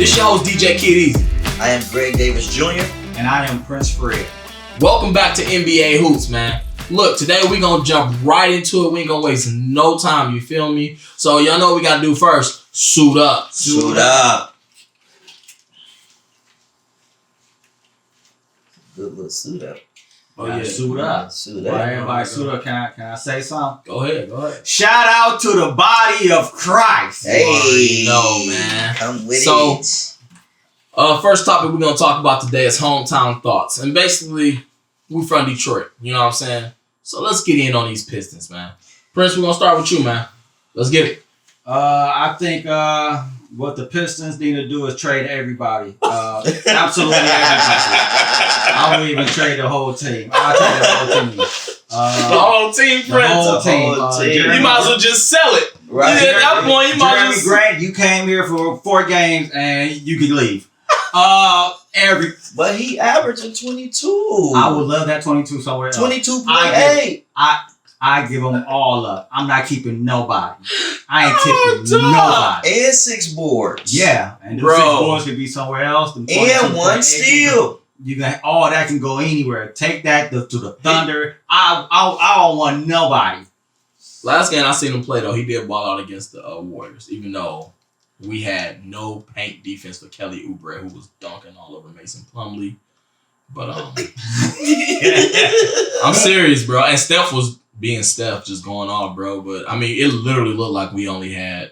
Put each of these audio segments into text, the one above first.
This your host, DJ Kid Easy. I am Greg Davis Jr. And I am Prince Fred. Welcome back to NBA Hoops, man. Look, today we're going to jump right into it. We ain't going to waste no time, you feel me? So y'all know what we got to do first. Suit up. Suit up. Good little suit up. Oh yeah, suit up. Suit Well, up. everybody suit up. Can I say something? Go ahead. Shout out to the body of Christ. Hey. No, man. Come with So, it. First topic we're going to talk about today is hometown thoughts. And basically, we from Detroit. You know what I'm saying? So let's get in on these Pistons, man. Prince, we're going to start with you, man. Let's get it. I think what the Pistons need to do is trade everybody. Absolutely everybody. I would even trade the whole team. I'll trade the whole team. The whole team, The Prince. whole team. whole team. You might as well just sell it. Right. Yeah, at that point, you might Jeremy just... Grant, you came here for 4 games and you can leave. But he averaging 22. I would love that 22 somewhere else. 22.8. I give them all up. I'm not keeping nobody. I ain't keeping dog. nobody. And 6 boards. Yeah, and the Bro. 6 boards could be somewhere else. And 1 steal. You got all that can go anywhere. Take that to the Thunder. I don't want nobody. Last game I seen him play, though, he did ball out against the Warriors, even though we had no paint defense for Kelly Oubre, who was dunking all over Mason Plumlee. But I'm serious, bro. And Steph was being Steph, just going off, bro. But, I mean, it literally looked like we only had,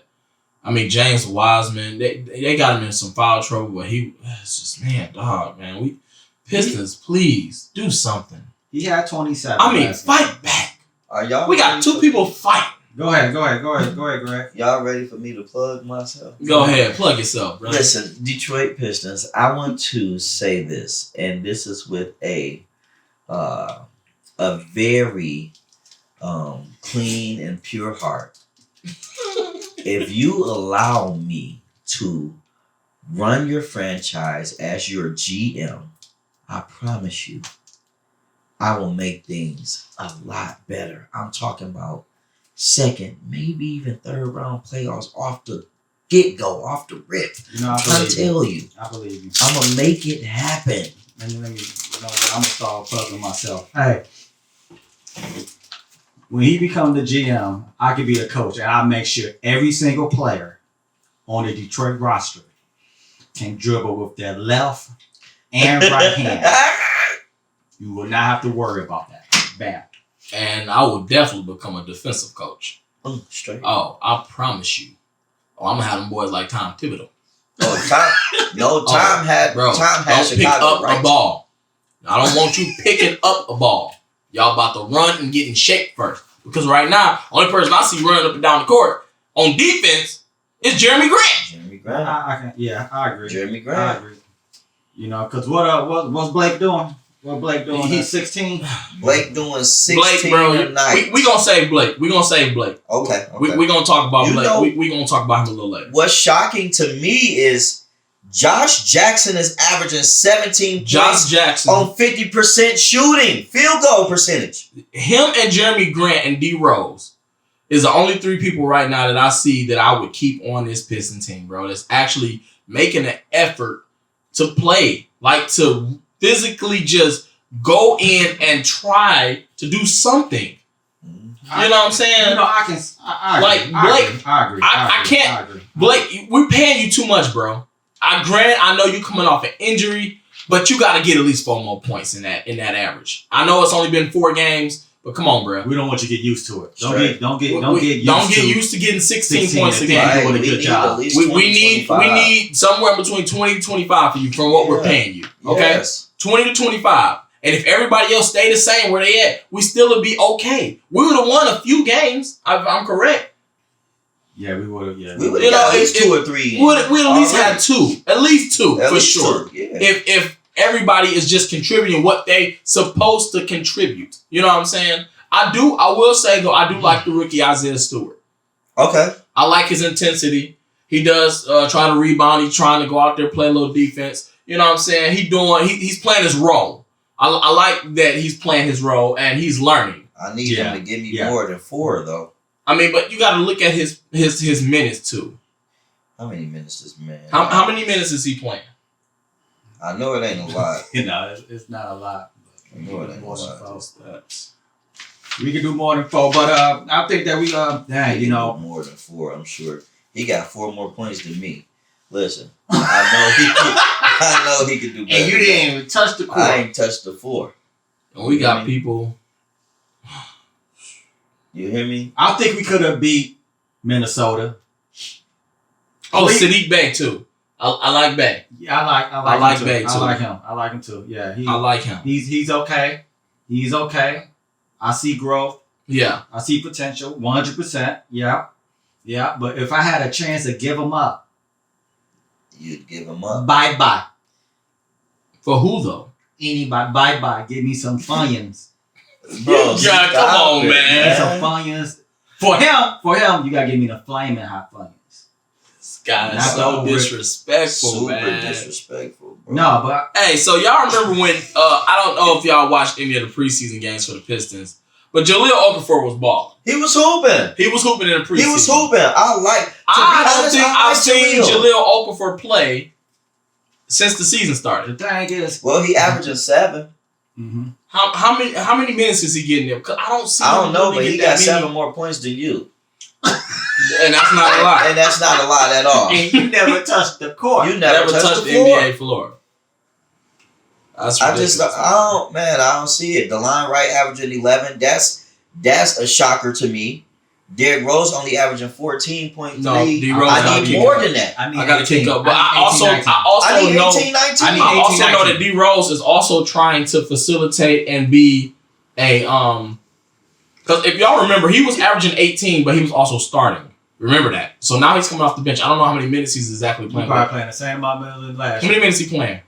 James Wiseman. They got him in some foul trouble, but it's just, man. Pistons, please, do something. He had 27. Fight back. Are y'all We got ready 2 for- people fighting. Go ahead, Greg. Y'all ready for me to plug myself? Go ahead, plug yourself, bro. Listen, Detroit Pistons, I want to say this, and this is with a very clean and pure heart. If you allow me to run your franchise as your GM, I promise you, I will make things a lot better. I'm talking about second, maybe even third round playoffs off the get-go, off the rip. You know, I tell you. I believe you. I'm going to make it happen. Let me I'm going to start plugging myself. Hey, when he becomes the GM, I could be the coach, and I make sure every single player on the Detroit roster can dribble with their left and right hand. You will not have to worry about that. Bam. And I will definitely become a defensive coach. Straight. Oh, I promise you. Oh, I'm going to have them boys like Tom Thibodeau. Tom had Bro, Tom had don't pick Chicago, up right? a ball. I don't want you picking up a ball. Y'all about to run and get in shape first. Because right now, only person I see running up and down the court on defense is Jeremy Grant. Jeremy Grant. I agree. Jeremy I Grant. agree. You know, because what's Blake doing? What Blake doing? He's 16. Blake doing 16 Blake, bro, tonight. we going to save Blake. We're going to save Blake. Okay. We're going to talk about You Blake. know- We're going to talk about him a little later. What's shocking to me is Josh Jackson is averaging 17 Josh points Jackson. on 50% shooting, field goal percentage. Him and Jeremy Grant and D Rose is the only 3 people right now that I see that I would keep on this Piston team, bro. That's actually making an effort to play, like to physically just go in and try to do something. You know what I'm saying? You know, I Like, Blake, I can't- I agree. Blake, we're paying you too much, bro. I know you coming off an injury, but you got to get at least 4 more points in that average. I know it's only been 4 games, but come on, bro. We don't want you to get used to it. Straight. Don't get used to getting 16 points a if game. they're doing a We good need job. at least We 20, need 25. somewhere between 20 to 25 for you from what we're Yeah. paying you. Okay? Yes. 20 to 25. And if everybody else stay the same where they at, we still would be okay. We would have won a few games. I'm correct. Yeah, we would have. Yeah, We would You have know, got at least 2 or 3. We at least already. had 2. At least 2 At for least sure. 2, yeah. If everybody is just contributing what they supposed to contribute. You know what I'm saying? I will say though, I do like the rookie Isaiah Stewart. Okay. I like his intensity. He does try to rebound. He's trying to go out there, play a little defense. You know what I'm saying? He's playing his role. I like that he's playing his role and he's learning. I need him to give me more than 4 though. I mean, but you got to look at his minutes too. How many minutes does man? How many minutes is he playing? I know it ain't a lot. It's not a lot. I know it ain't a More than lot. 4. We can do more than 4, but I think that we He can do more than 4. I'm sure he got 4 more points than me. Listen, I know he could do better. And you didn't even touch the court. I ain't touched the 4. And we got people. You hear me? I think we could have beat Minnesota. Oh, Sadiq Bey too. I like Bey. Yeah, I like him Bey too. too. I like him. I like him too. Yeah, I like him. He's okay. He's okay. I see growth. Yeah. I see potential. 100%. Yeah. Yeah. But if I had a chance to give him up, You'd give him up. bye. For who though? Anybody, bye. Give me some Funyuns. Bro, Yeah, come on, Give me man. some Funyuns. For him, you gotta give me the flaming hot Funyuns. This guy is Not so the disrespectful, Super man. disrespectful, bro. No, but Hey, so y'all remember when I don't know if y'all watched any of the preseason games for the Pistons, but Jahlil Okafor was balling. He was hooping. He was hooping in the preseason. He was hooping. I don't think I've seen Jahlil. Jahlil Okafor play since the season started. the thing is, Well, he averaging 7. How many minutes is he getting there? Because I don't see. I don't him know, really but he get got that 7 many. more points than you. And that's not a lot. And that's not a lot at all. and you never touched the court. You never touched the floor. NBA floor. That's I ridiculous. I don't see it. DeLon Wright averaging 11. That's a shocker to me. Derrick Rose only averaging 14.3. No, D Rose I gotta need kick more up. than that. I need I gotta 18. kick up, but I also I need know 18, 19. I need I also 18, know that 19. D Rose is also trying to facilitate and be a because if y'all remember, he was averaging 18, but he was also starting. Remember that. So now he's coming off the bench. I don't know how many minutes he's exactly He's playing. probably How playing the same amount of minutes last many year. minutes he playing?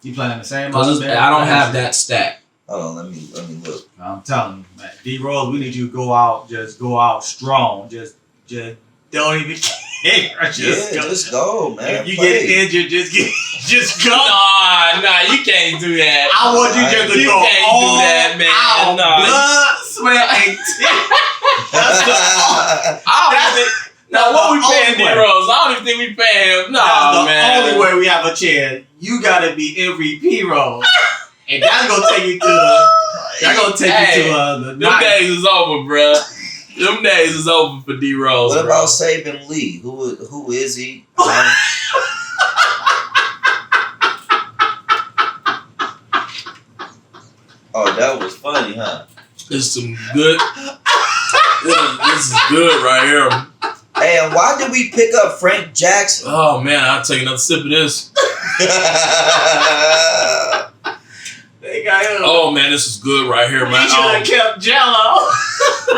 He playing the same amount of Because minutes. I don't last have year. that stat. Hold on, let me look. I'm telling you, man. D Rose, we need you to go out strong. Just don't even care. Just go, man. If you Play. get injured, just go. Nah, you can't do that. I want you just to You go can't all do that, man. out. Nah. Blood, sweat, and tears. Now what we the paying only D way. Rose? I don't even think we paying him. Nah, That's the man. only way we have a chance. You gotta be MVP role, and that's gonna take you to the. That's gonna take you to the. Them night. days is over, bruh. Them days is over for D Rose. What about Saban Lee? Who is he? Oh, that was funny, huh? This is some good. This is good right here. Hey, and why did we pick up Frank Jackson? Oh man, I'll take another sip of this. They got him. Oh man, this is good right here, We man. should have kept Jello.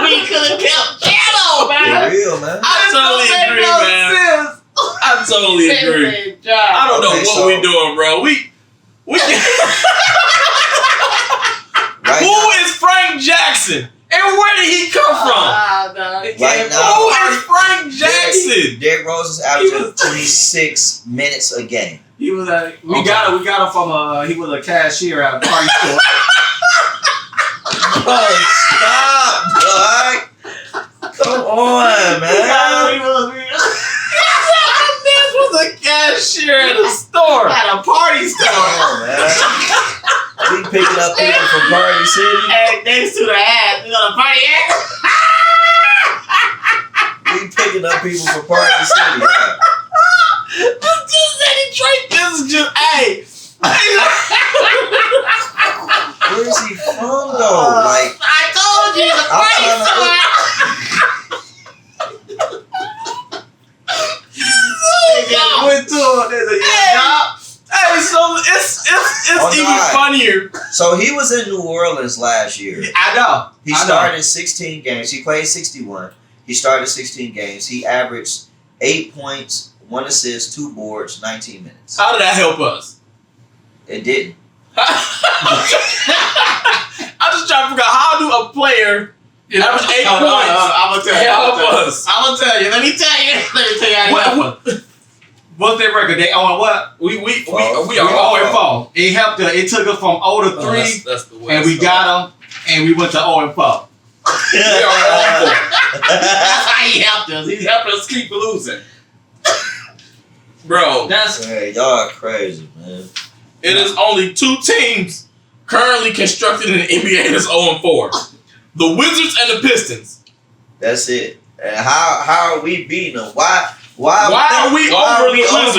We could have kept Jello, For man. real, man. I totally agree, man. I totally agree. I don't know Okay, what so- we doing, bro. We Right who now, is Frank Jackson? And where did he come from? Right Who now, is Frank Jackson? Derrick Rose is averaging 26 minutes a game. He was we got him from he was a cashier at a party store. Oh, stop, dog. Come on, man. This was a cashier at a store. At a party store. Come on, man. We picking up people from Party City. And next to the ass, we got a party ass. We picking up people from Party City. Yeah. This just any Detroit. This is just Where is he from, though? Like, I told you, the I'm went to there's a job. Hey, so it's Oh, even God. funnier. So he was in New Orleans last year. I know. He started 16 games. He played 61. He started 16 games. He averaged 8 points, 1 assist, 2 boards, 19 minutes. How did that help us? It didn't. I'm just trying to figure out how do a player average 8 points I'm gonna tell you. help us? I'm gonna tell you. Let me tell you how it helped us. What's their record? They on what? We Fall. are We 0-4. It helped us. It took us from 0-3, Oh, that's the way. and we got them, and we went to 0-4. We are 0-4. That's how he helped us. He's helping us keep losing. Bro, Hey, y'all are crazy, man. it is only 2 teams currently constructed in the NBA that's 0-4. The Wizards and the Pistons. That's it. And how are we beating them? Why are we over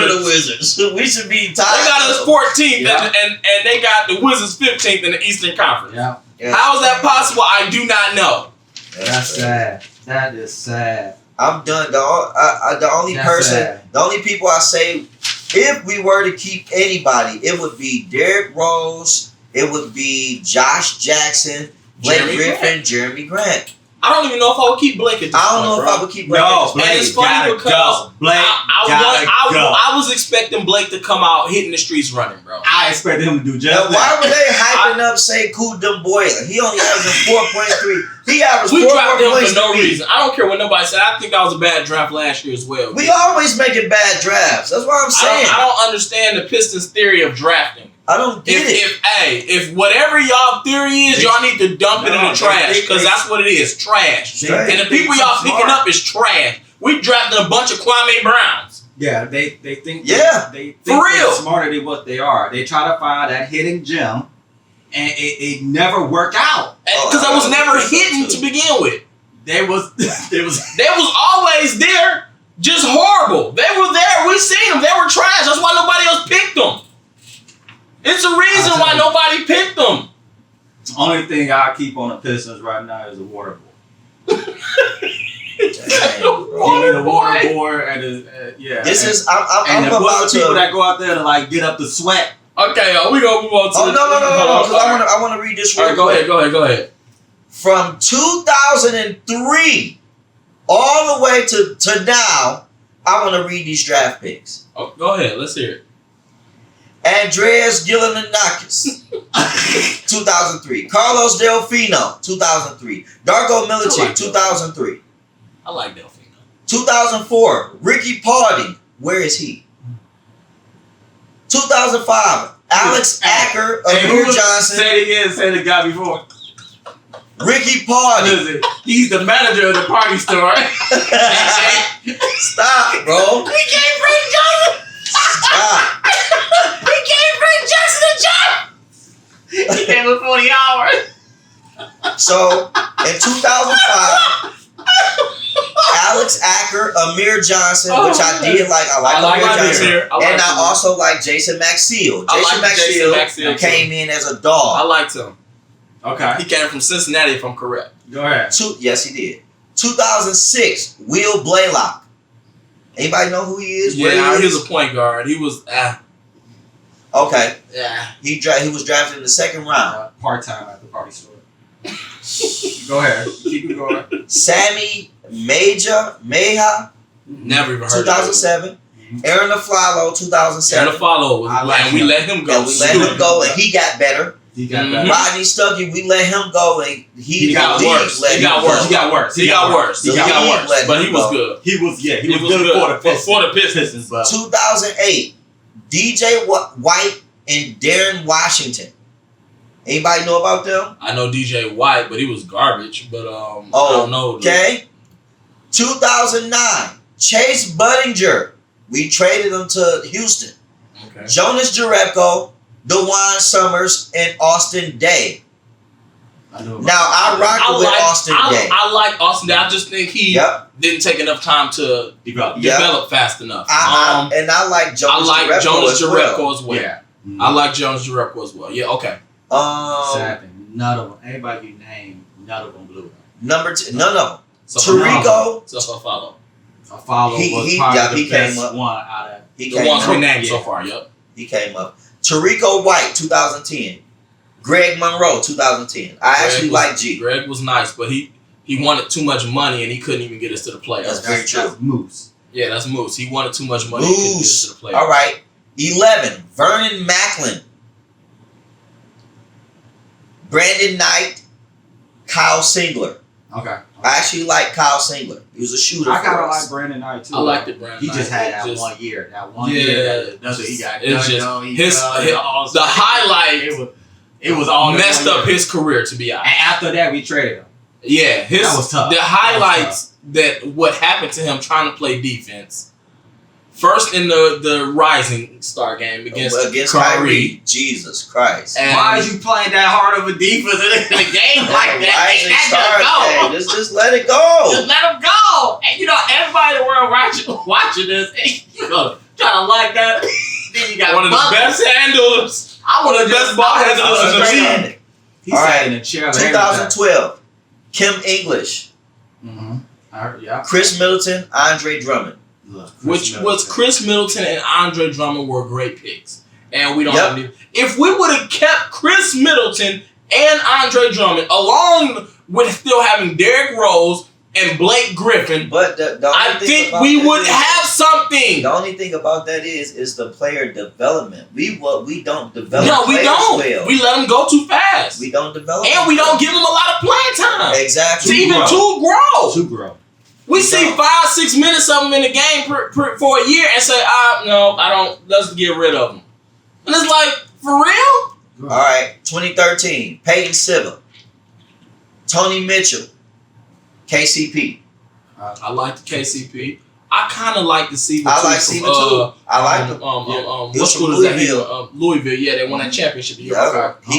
the Wizards? We should be tied. They got us 14th and they got the Wizards 15th in the Eastern Conference. Yeah. How is that possible? I do not know. That's sad. That is sad. I'm done. The only people I say, if we were to keep anybody, it would be Derrick Rose, it would be Josh Jackson, Blake Griffin, Jeremy Grant. I don't even know if I would keep Blake at this I don't point, know bro. if I would keep Blake. No, And it's funny because I was expecting Blake to come out hitting the streets running, bro. I expected him to do just Now, that. why were they hyping up Sekou Demboyla? He only averaged 4.3. He averaged 4 We dropped him points for no to me. reason. I don't care what nobody said. I think that was a bad draft last year as well. We always making bad drafts. That's what I'm saying. I don't understand the Pistons' theory of drafting. I don't get it. If whatever y'all theory is, y'all need to dump it in the trash because that's what it is, trash. And the people y'all picking up is trash. We drafted a bunch of Kwame Browns. Yeah, they think Yeah. they're real. smarter than what they are. They try to find that hidden gem, and it never worked out. Because I was never hidden to begin with. They was They was always there, just horrible. They were there. We seen them. They were trash. That's why nobody else picked them. It's a reason why nobody picked them. The only thing I keep on the Pistons right now is a water boy. Dang, Give bro. me the water boy and yeah. This and, is I'm and the about to. people that go out there to like get up the sweat. Okay, we gonna move on to. Oh no! Because I want to read this. All Real right, quick. go ahead. From 2003 all the way to now, I want to read these draft picks. Oh, go ahead. Let's hear it. Andreas Gillianakis, 2003. Carlos Delfino, 2003. Darko Milicic, 2003. I like Delfino. 2004. Ricky Paulding. Where is he? 2005. Alex Acker, Amir Johnson. Say it again. Say the guy before. Ricky Paulding. Listen, he's the manager of the party store. Stop, bro. He can't bring Johnson. Stop. He can't bring Jackson a job. He came with 40 hours. So, in 2005, Alex Acker, Amir Johnson, which I did like. I like Amir Johnson. And I also like Jason Maxiell. Jason Maxiell came in as a dog. I liked him. Okay. He came from Cincinnati, if I'm correct. Go ahead. Yes, he did. 2006, Will Blaylock. Anybody know who he is? Yeah, he was a point guard. He was Okay. yeah. He was drafted in the second round. Part-time at the party store. Go ahead. Keep it going. Sammy Meja, Never even heard 2007. of Aaron Aflalo, 2007. him. Follow, and we let him go. And we let him go, and he got better. He got better. Rodney Stuckey, we let him go, and He got worse. He got worse. But he was good. He was good for the Pistons. For the Pistons, but 2008, DJ White and Darren Washington. Anybody know about them? I know DJ White, but he was garbage. But I don't know. Okay. 2009, Chase Budinger. We traded him to Houston. Okay. Jonas Jerebko, DeJuan Summers, and Austin Day. I rock with Austin Day. I like Austin Day. I just think he didn't take enough time to develop fast enough. And I like Jonas Jerebko as well. Yeah. I like Jonas Jerebko as well. Yeah, okay. Sad thing. None of them. Anybody you name, none of them blew. None of them. So Tarico. So follow. Follow was probably the best came up. one out of The ones we named so far. Yep. He came up. Tarico White, 2010. Greg Monroe, 2010. I actually like G. Greg was nice, but he wanted too much money and he couldn't even get us to the playoffs. That's very true. That's Moose. Yeah, that's Moose. He wanted too much money. He couldn't get us to the playoffs. All right. 11. Vernon Macklin. Brandon Knight. Kyle Singler. Okay. I actually like Kyle Singler. He was a shooter. I kind of like Brandon Knight too. I liked it, Brandon. He just had that 1 year. That 1 year. He got the highlight. It was all messed up his career, to be honest. And after that, we traded him. Yeah, that was tough. The highlights that what happened to him trying to play defense First in the Rising Star game against Kyrie. Jesus Christ. And why is you playing that hard of a defense in a game like that? Rising Star game. Just let it go. Just let him go. And you know, everybody in the world watching this, you know, trying to like that. Then you got one of the best handlers. One of the best ball handlers in the league. He's sat in a chair. 2012. Kim English. Yeah. Chris Middleton, Andre Drummond. Chris Middleton and Andre Drummond were great picks. And we don't have any. If we would have kept Chris Middleton and Andre Drummond along with still having Derrick Rose and Blake Griffin, but I think we would have something. The only thing about that is the player development. We don't develop. No, we don't. Well. We let them go too fast. We don't develop, and we don't give them a lot of playing time. Exactly. To grow. We see 5-6 minutes of them in the game for a year and say, no, I don't. Let's get rid of them. And it's like, for real? All right, 2013, Peyton Siva, Tony Mitchell, KCP. I like the KCP. I kind of like the Siva. I like Siva too. I like the what school is that? Louisville. Yeah, they won that championship. He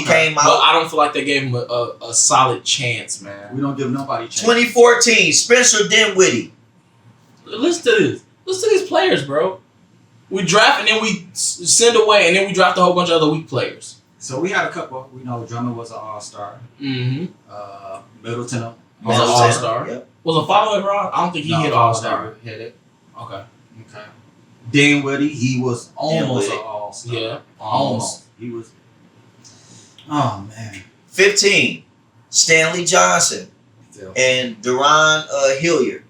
came out. But I don't feel like they gave him a solid chance, man. We don't give nobody a chance. 2014, Spencer Dinwiddie. Listen to this. Listen to these players, bro. We draft and then we send away and then we draft a whole bunch of other weak players. So we had a couple. We know Drummond was an all-star. Mm-hmm. Middleton was an all-star. Yep. Was a follow LeBron? I don't think he hit all-star. Hit it. Okay. Dinwiddie, he was almost an all-star. Yeah. Almost. He was. Oh, man. 15, Stanley Johnson and Deron Hilliard.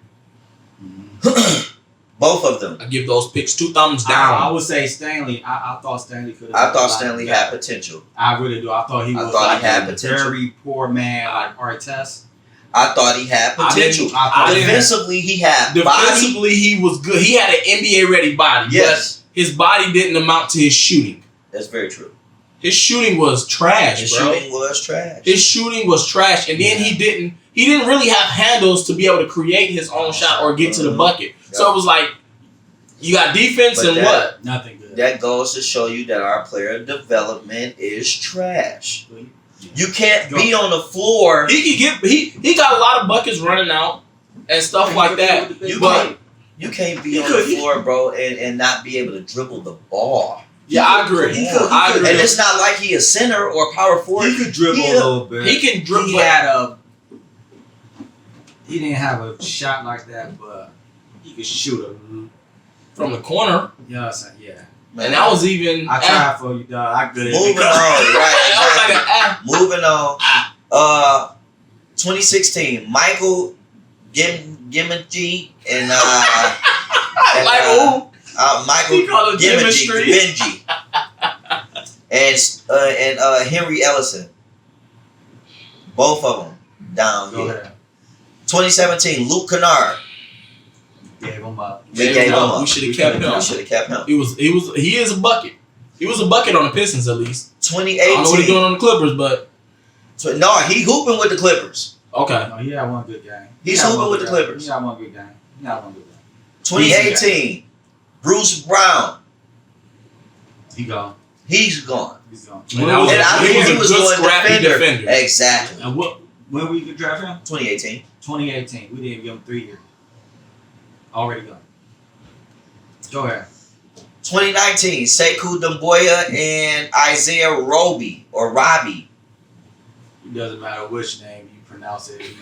Both of them. I give those picks 2 thumbs down. I would say Stanley. I thought Stanley could have. I thought Stanley had potential. I really do. I thought he was like a very poor man, like Artest. I thought he had potential. Defensively, he had Defensively, he was good. He had an NBA-ready body. Yes. But his body didn't amount to his shooting. That's very true. His shooting was trash, His bro. shooting was trash. His shooting was trash. And then he didn't really have handles to be able to create his own shot or get to the bucket. Yep. So it was like, you got defense and what? Nothing good. That goes to show you that our player development is trash. You can't be on the floor. He got a lot of buckets running out and stuff like that. You can't be on the floor, bro, and not be able to dribble the ball. Yeah, I agree. I agree. And it's not like he a center or power forward. He could dribble a little bit. He can dribble. He didn't have a shot like that, but he could shoot from the corner. You know what I'm saying? Yeah. Man, and that was even. I tried for you, dog. I good at it. Moving on, right? Moving on. 2016, Michael Gimmingy and Michael Gimmingy and Henry Ellison. Both of them down here. 2017, Luke Kennard. Gave him up. We gave him up. We should have kept him. We should have kept him. He is a bucket. He was a bucket on the Pistons at least. 2018. I don't know what he's doing on the Clippers, but no, he hooping with the Clippers. Okay. No, he had one good game. He's hooping with the Clippers. He had one good game. 2018, Bruce Brown. He gone. He's gone. He's gone. And I think he was a scrappy defender. Exactly. And when we could draft him? 2018. 2018. We didn't give him 3 years. Already gone. Go ahead. 2019, Sekou Doumbouya and Isaiah Roby. It doesn't matter which name you pronounce it. He's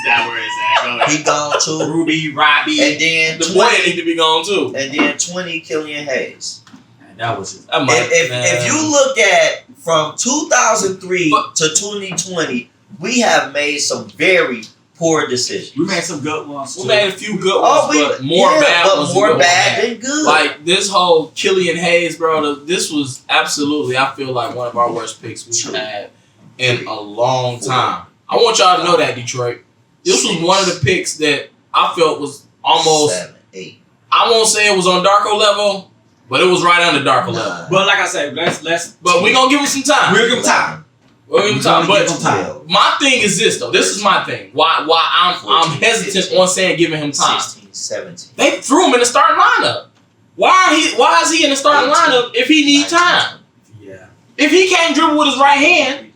not where it's at. Go ahead. He gone too. Ruby, Robbie. And then the boy need to be gone too. And then 20, Killian Hayes. Man, that was his. If you look at from 2003 to 2020, we have made some very poor decisions. We made some good ones too. We made a few good ones, but more bad ones. More bad than good. Like this whole Killian Hayes, bro. This was absolutely, I feel like, one of our worst picks we've had in a long time. I want y'all to know that, Detroit. This was one of the picks that I felt was almost 7, 8. I won't say it was on Darko level, but it was right under Darko level. But like I said, let's. But we're gonna give him some time. We'll give him time. William Tom. But Give him time. my thing is this though. This is my thing. Why I'm hesitant on saying giving him time. 16, 17. They threw him in the starting lineup. Why is he in the starting lineup if he needs time? Yeah. If he can't dribble with his right hand.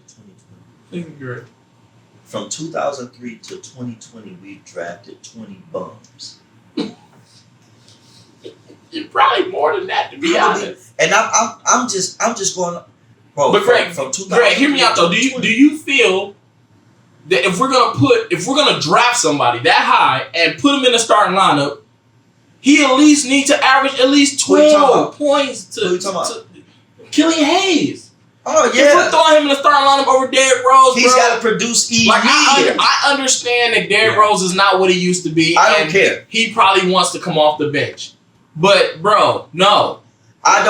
From 2003 to 2020, we've drafted 20 bums. Probably more than that, to be honest. And I'm just going. Bro, But Greg, from hear me out though. Do you feel that if we're gonna draft somebody that high and put him in the starting lineup, he at least needs to average at least 12 points to Killian Hayes? Oh yeah. If we're throwing him in the starting lineup over Derrick Rose, he's got to produce immediately. Like I understand that Derrick Rose is not what he used to be. I don't care. He probably wants to come off the bench, but bro, no,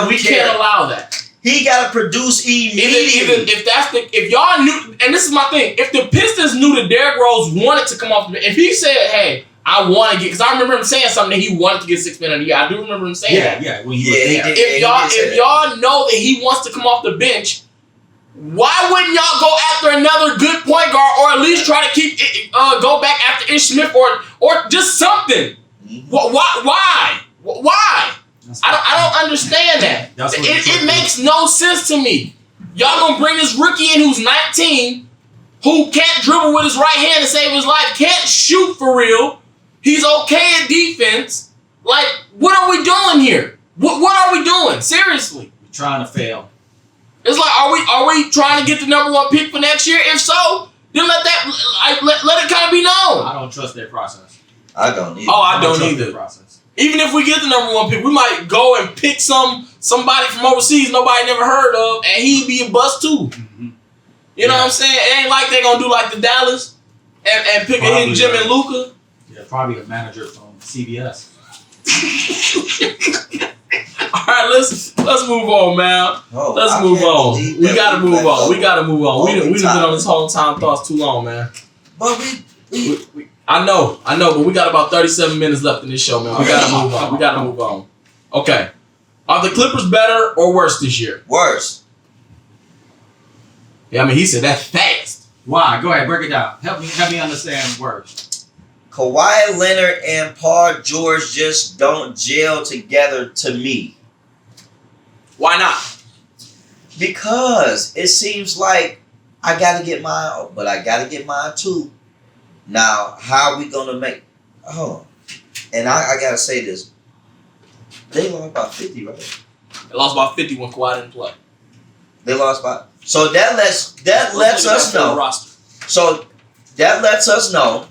we can't allow that. He got to produce immediately. Even if y'all knew, and this is my thing, if the Pistons knew that Derrick Rose wanted to come off the bench, if he said, "Hey, I want to get," because I remember him saying something that he wanted to get 6 men of the year. I do remember him saying that. Yeah, when he was there. If y'all know that he wants to come off the bench, why wouldn't y'all go after another good point guard, or at least try to keep go back after Ish Smith or just something? Mm-hmm. Why? I don't understand that. It makes no sense to me. Y'all gonna bring this rookie in who's 19, who can't dribble with his right hand to save his life, can't shoot for real. He's okay at defense. Like, what are we doing here? What are we doing? Seriously. We're trying to fail. It's like, are we trying to get the #1 pick for next year? If so, then let it kind of be known. I don't trust their process. I don't either. Oh, I don't trust either. their process. Even if we get the #1 pick, we might go and pick somebody from overseas nobody never heard of, and he'd be a bust too. Mm-hmm. You know what I'm saying? It ain't like they gonna do like the Dallas and pick a hidden Jim and Luka. Yeah, probably a manager from CBS. All right, let's move on, man. Let's move on. We gotta move on. We gotta move on. We've been on this whole time thoughts too long, man. But we I know, but we got about 37 minutes left in this show, man. We gotta move on. We gotta move on. Okay. Are the Clippers better or worse this year? Worse. Yeah, I mean, he said that's fast. Why? Go ahead, break it down. Help me understand worse. Kawhi Leonard and Paul George just don't gel together to me. Why not? Because it seems like I gotta get mine, but I gotta get mine too. Now, how are we gonna make? Oh, and I gotta say this. They lost by 50, right? They lost by 50 when Kawhi didn't play. They lost by. So that lets us know. So that lets us know.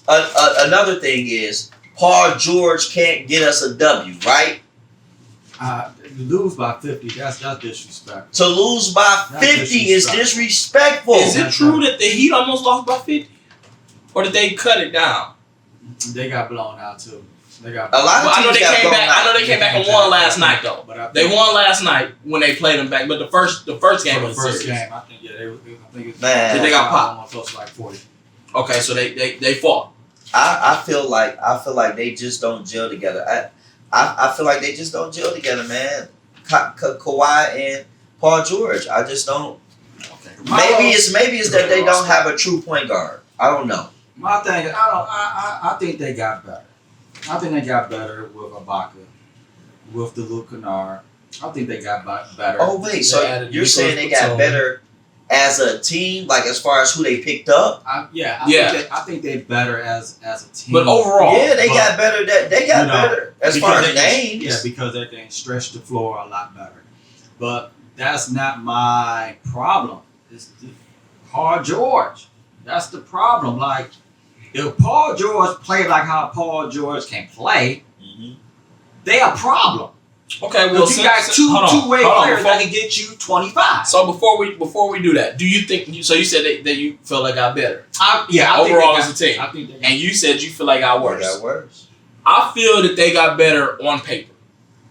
Another thing is Paul George can't get us a W, right? Lose by 50, that's disrespectful. To lose by 50 is disrespectful. Is it true that the Heat almost lost by 50? Or did they cut it down? They got blown out too. They got a lot of teams got blown out. I know they came back and won last night though. But they won last night when they played them back. But the first game was the first game. I think they got popped. Close to like 40. Okay, so they fought. I feel like they just don't gel together. I feel like they just don't gel together, man. Kawhi and Paul George. I just don't. Okay. Maybe it's that they don't have a true point guard. I don't know. My thing, I think they got better. I think they got better with Ibaka, with the Luke Kennard. I think they got better. Oh wait, so you're saying they got better as a team, like as far as who they picked up? I think they're better as a team. But overall, yeah, they got better. They got better as far as names. Yeah, because they can stretch the floor a lot better. But that's not my problem. It's Paul George. That's the problem. Like, if Paul George played like how Paul George can play, they a problem. Okay, well, you got two-way players that can get you 25. So before we do that, do you think? So you said that you feel they got better. I overall as a team. I think and you said you feel like got worse. They got worse. I feel that they got better on paper.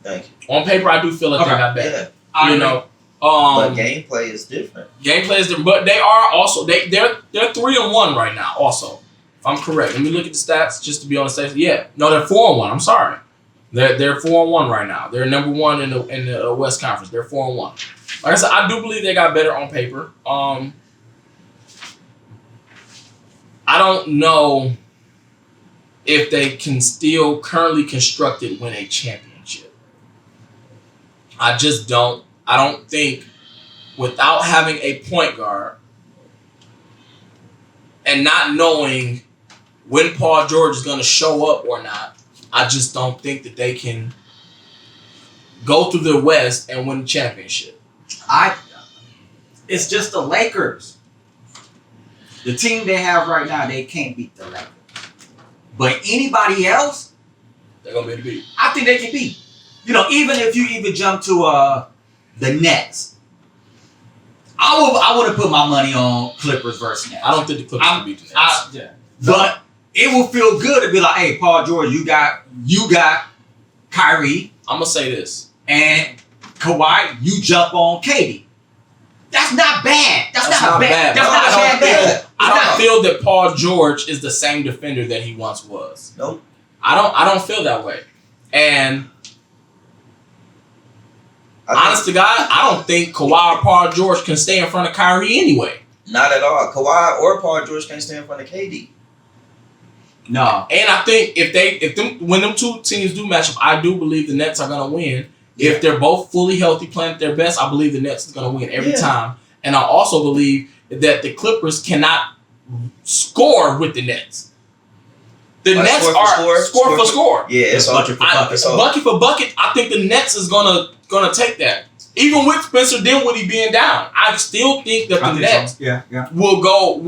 Thank you. On paper, I do feel like they got better. Yeah. You know, but gameplay is different. Gameplay is different, but they are also they're 3-1 right now. Also, if I'm correct, let me look at the stats just to be on the safe. Yeah, no, they're 4-1. I'm sorry. They're 4-1 right now. They're #1 in the West Conference. They're 4-1. Like I said, I do believe they got better on paper. I don't know if they can still currently constructed win a championship. I just don't. I don't think without having a point guard and not knowing when Paul George is going to show up or not, I just don't think that they can go through the West and win the championship. It's just the Lakers. The team they have right now, they can't beat the Lakers. But anybody else, They're going to be able to beat. I think they can beat. You know, even if you even jump to the Nets, I would have put my money on Clippers versus Nets. I don't think the Clippers can beat the Nets. But it will feel good to be like, hey, Paul George, you got Kyrie. I'm going to say this. And Kawhi, you jump on KD. That's not bad. That's not bad. That's not a bad bet. I don't feel that Paul George is the same defender that he once was. Nope. I don't feel that way. And honest to God, I don't think Kawhi or Paul George can stay in front of Kyrie anyway. Not at all. Kawhi or Paul George can't stand in front of KD. No. And I think when them two teams do match up, I do believe the Nets are gonna win. Yeah. If they're both fully healthy, playing at their best, I believe the Nets is gonna win every time. And I also believe that the Clippers cannot score with the Nets. The Nets are score for score. Yeah, it's bucket for bucket. Bucket for bucket. I think the Nets is gonna take that. Even with Spencer Dinwiddie being down, I still think that the Nets will go.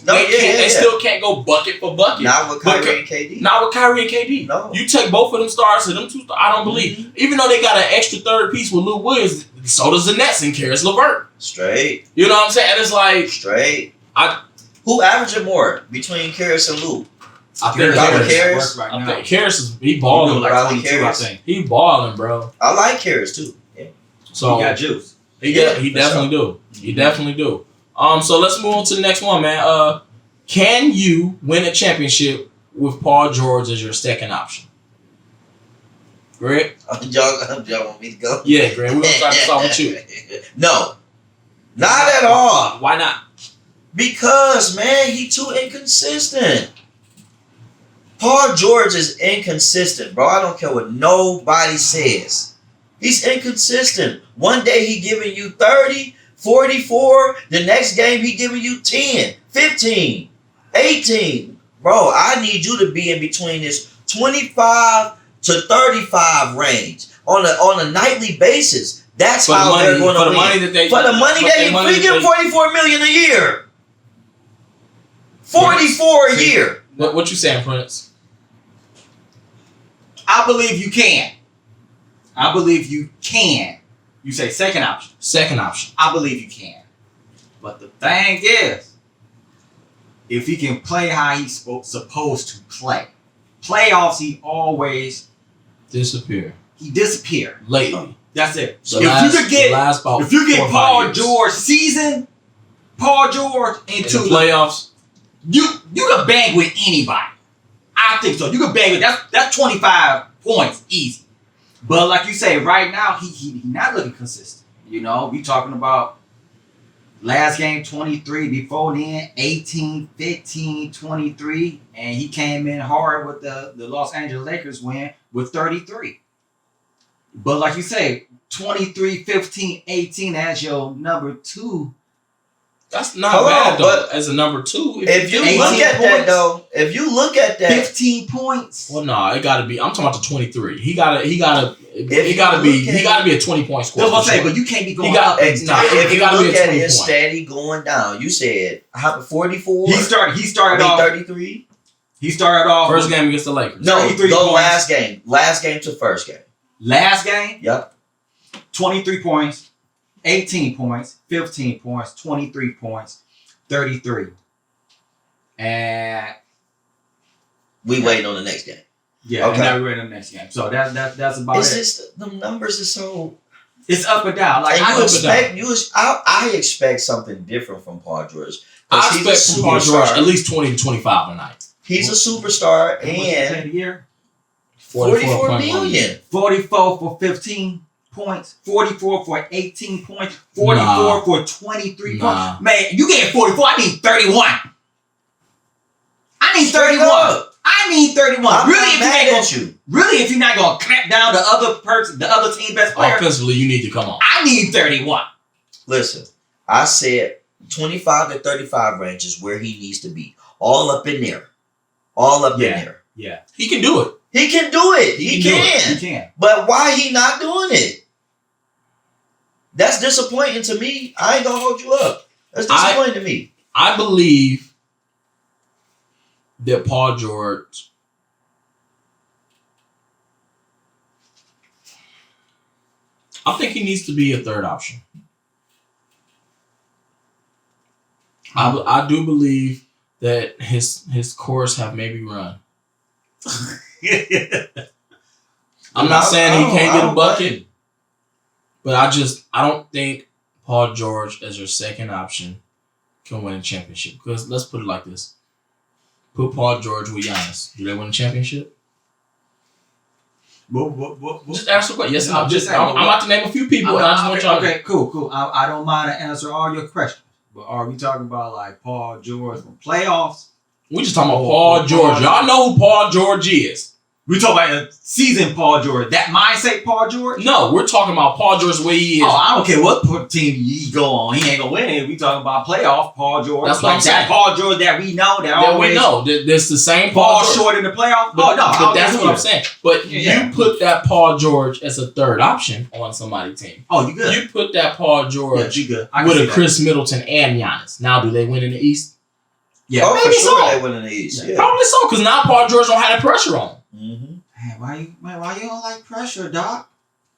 They still can't go bucket for bucket. Not with Kyrie and KD. Not with Kyrie and KD. No. You take both of them stars and them two. I don't believe. Even though they got an extra third piece with Lou Williams, so does the Nets and Karis LeVert. Straight. You know what I'm saying? And it's like straight. Who averaging more between Karis and Lou? I think Karis. Right I now. think Karis is balling. Like 22, I think. He balling, bro. I like Karis too. Yeah. So he got juice. He definitely do. He definitely do. So let's move on to the next one, man. Can you win a championship with Paul George as your second option? Greg? Y'all want me to go? Yeah, Greg. We're gonna start this off with you. No. Not at all. Why not? Because, man, he too inconsistent. Paul George is inconsistent, bro. I don't care what nobody says. He's inconsistent. One day he giving you 30, 44. The next game he giving you 10, 15, 18. Bro, I need you to be in between this 25 to 35 range on a nightly basis. That's how they're going to win. For the money they get $44 million a year. 44 a year. What you saying, Prince? I believe you can. I believe you can. You say second option. Second option. I believe you can. But the thing is, if he can play how he's supposed to play, playoffs he always disappear. He disappear lately. That's it. If you get Paul George season, Paul George into the playoffs, you can bang with anybody. I think so. You can bang with that's 25 points easy. But like you say, right now he not looking consistent. You know, we talking about last game 23, before then 18, 15, 23, and he came in hard with the Los Angeles Lakers win with 33. But like you say, 23, 15, 18 as your number two. That's not bad, though, as a number two. If you look at that, though, if you look at that, 15 points. Well, no, it got to be. I'm talking about the 23. He got to be a 20-point scorer. That's what I'm saying, but you can't be going up. If you look at it, it's steady going down. You said 44. He started off 33. He started off first game against the Lakers. No, the last game to first game. Last game. Yep. 23 points. 18 points, 15 points, 23 points, 33. And we waiting on the next game. Yeah, okay. And now we're waiting on the next game. So that's about it's it. It's just the numbers are so. It's up and down. Like I expect something different from Paul George. I expect from Paul George at least 20 to 25 tonight. He's a superstar and a year. 44 million. 44 for 15. Points, 44 for 18 points, 44 for 23 points. Man, you getting 44, I need 31. I need Straight 31. up. I need 31. I'm Really, not if mad you ain't at gonna, you. really, if you're not gonna clamp down the other team best player, Offensively, you need to come on. I need 31. Listen, I said 25 to 35 range is where he needs to be. All up in there. All up in there. Yeah, He can do it. He can do it. He can. he can. But why he not doing it? That's disappointing to me. I ain't gonna hold you up. That's disappointing to me. I believe that Paul George I think he needs to be a third option. I do believe that his course have maybe run. I'm not saying he can't get a bucket, but I don't think Paul George as your second option can win a championship. Because let's put it like this. Put Paul George with Giannis. Do they win a championship? Just answer the question. Yes, No, I'm about to name a few people, and I just want y'all to... Okay, cool. I don't mind to answer all your questions. But are we talking about like Paul George from playoffs? We just talking about Paul George. Y'all know who Paul George is. We talking about a season Paul George. That mindset Paul George? No, we're talking about Paul George the way he is. Oh, I don't care what team he go on. He ain't gonna win it. We talking about playoff Paul George. That's what I'm saying. That Paul George that we know. That we know. That's the same Paul Paul George. short in the playoff. But that's what I'm saying. But you put that Paul George as a third option on somebody's team. Oh, you good. You put that Paul George you good. with a Chris Middleton and Giannis. Now, do they win in the East? Yeah, oh, maybe for sure so. they win in the East. Yeah. Probably so, because now Paul George don't have that pressure on him. Mm-hmm. Man, why you don't like pressure, Doc?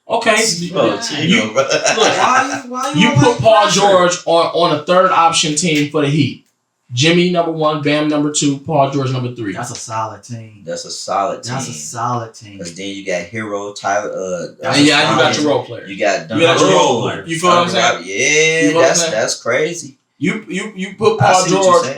Okay. Why You don't put like Paul pressure? George on a third option team for the Heat. Jimmy number 1, Bam number 2, Paul George number 3. That's a solid team. That's a solid team. That's a solid team. Because then you got Hero, Tyler. And you got your role player. You got your role player. You feel what I'm saying? Yeah, that's crazy. You put Paul George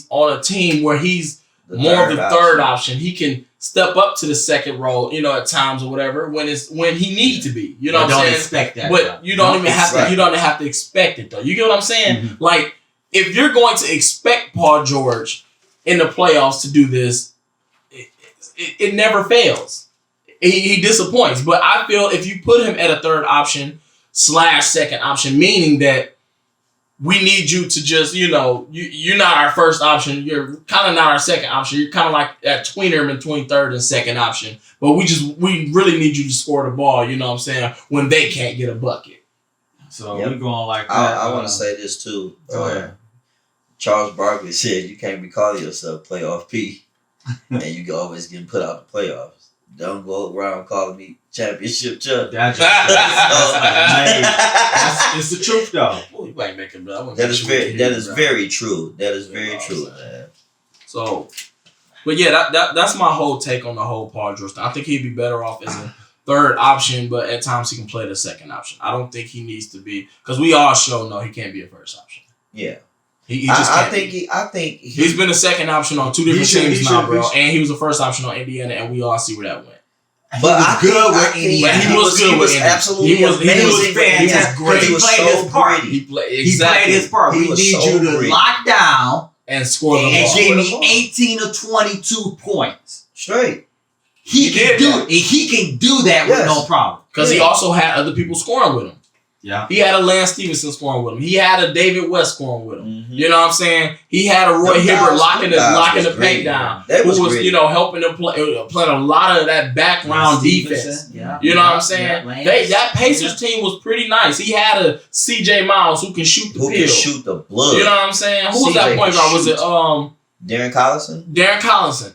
on a team where he's more of the third option. He can step up to the second role, at times or whatever when he needs to be. You know what I'm saying? Expect that. But you don't even have to. You don't have to expect it though. You get what I'm saying? Mm-hmm. Like if you're going to expect Paul George in the playoffs to do this, it never fails. He disappoints. But I feel if you put him at a third option / second option, meaning that we need you to just, you're not our first option. You're kind of not our second option. You're kind of like that tweener between third and second option. But we really need you to score the ball, you know what I'm saying, when they can't get a bucket. So we're going like that. I want to say this too. Go ahead. Charles Barkley said you can't be calling yourself playoff P and you can always get put out the playoffs. Don't go around calling me championship Chuck. It's the truth though. Well, you ain't making That is very true. That is very true, man. So, but yeah, that's my whole take on the whole Paul George thing. I think he'd be better off as a third option, but at times he can play the second option. I don't think he needs to be, because we all know he can't be a first option. Yeah. He just can't. I think he's been a second option on 2 different teams now, bro. And he was a first option on Indiana, and we all see where that went. But he was He was absolutely amazing. He was fantastic. He was so gritty. He played his part. We need you to lock down and score the ball. And gave me 18 or 22 points. Straight. He can do it. He can do that with no problem. Because he also had other people scoring with him. Yeah. He had a Lance Stevenson scoring with him. He had a David West scoring with him. Mm-hmm. You know what I'm saying? He had a Roy Hibbert locking the paint down. Who was helping him playing a lot of that background defense. Yeah. You know what I'm saying? That Pacers team was pretty nice. He had a CJ Miles who can shoot the Who can shoot the blood. You know what I'm saying? Who was that point guard? Was it Darren Collison? Darren Collison.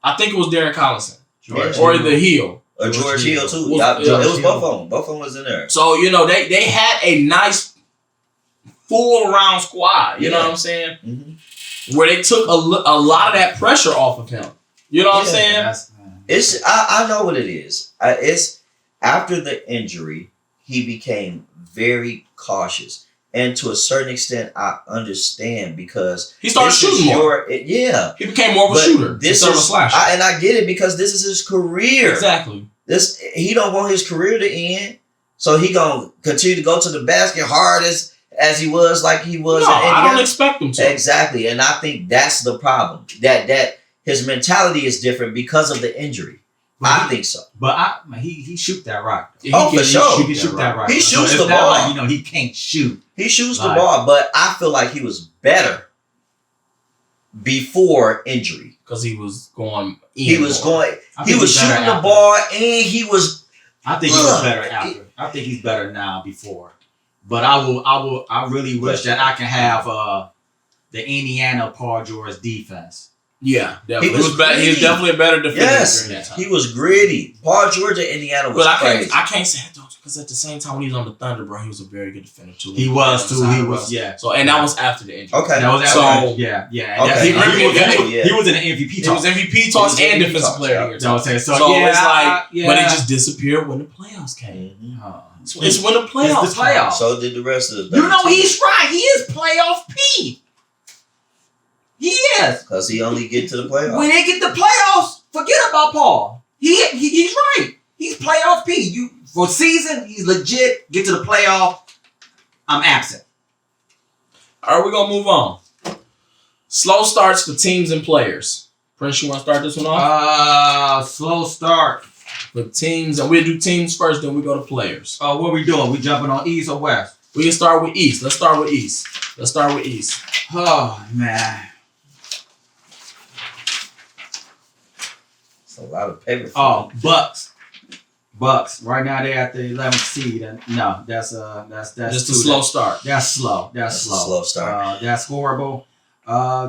I think it was Darren Collison. George or the Hill. Or George Hill too. It was both of them. Both of them was in there. So, they had a nice full round squad. You know what I'm saying? Mm-hmm. Where they took a lot of that pressure off of him. You know what I'm saying? I know what it is. It's after the injury, he became very cautious. And to a certain extent, I understand because he started shooting more. He became more of a shooter. This is a slasher. And I get it because this is his career. Exactly. He don't want his career to end, so he gonna continue to go to the basket hardest as he was like he was. No, in Indiana. I don't expect him to. Exactly, and I think that's the problem. That his mentality is different because of the injury. I think so. But he shoot that rock. For sure. He can shoot that rock. He shoots so the ball. Like, he can't shoot. He shoots the ball, but I feel like he was better before injury. Because he was going. He was shooting the ball, and he was. I think he was better after. I think he's better now before. But I really wish that I can have the Indiana Paul George defense. Yeah, definitely. He was definitely a better defender during that time. He was gritty. Paul George at Indiana was crazy. I can't say that because at the same time when he was on the Thunder, bro, he was a very good defender too. He was too. He was, yeah. So and that was after the injury. Okay. That was after. Yeah. Okay. He was in the MVP talks. He was MVP talks and defensive player of the year. So it's like, but it just disappeared when the playoffs came. Mm-hmm. It's when the playoffs. It's the playoffs. So did the rest of the. He's right. He is playoff P. He is. Because he only get to the playoffs. When they get the playoffs, forget about Paul. He's right. He's playoff P. For season, he's legit. Get to the playoff, I'm absent. All right, we're going to move on. Slow starts for teams and players. Prince, you want to start this one off? Slow start. For teams, and we'll do teams first, then we go to players. What are we doing? We jumping on East or West? We can start with East. Let's start with East. Oh, man. A lot of paper. Oh, Bucks. Right now they're at the 11th seed, and no, that's just a slow start. That's slow. That's slow. Slow start. That's horrible.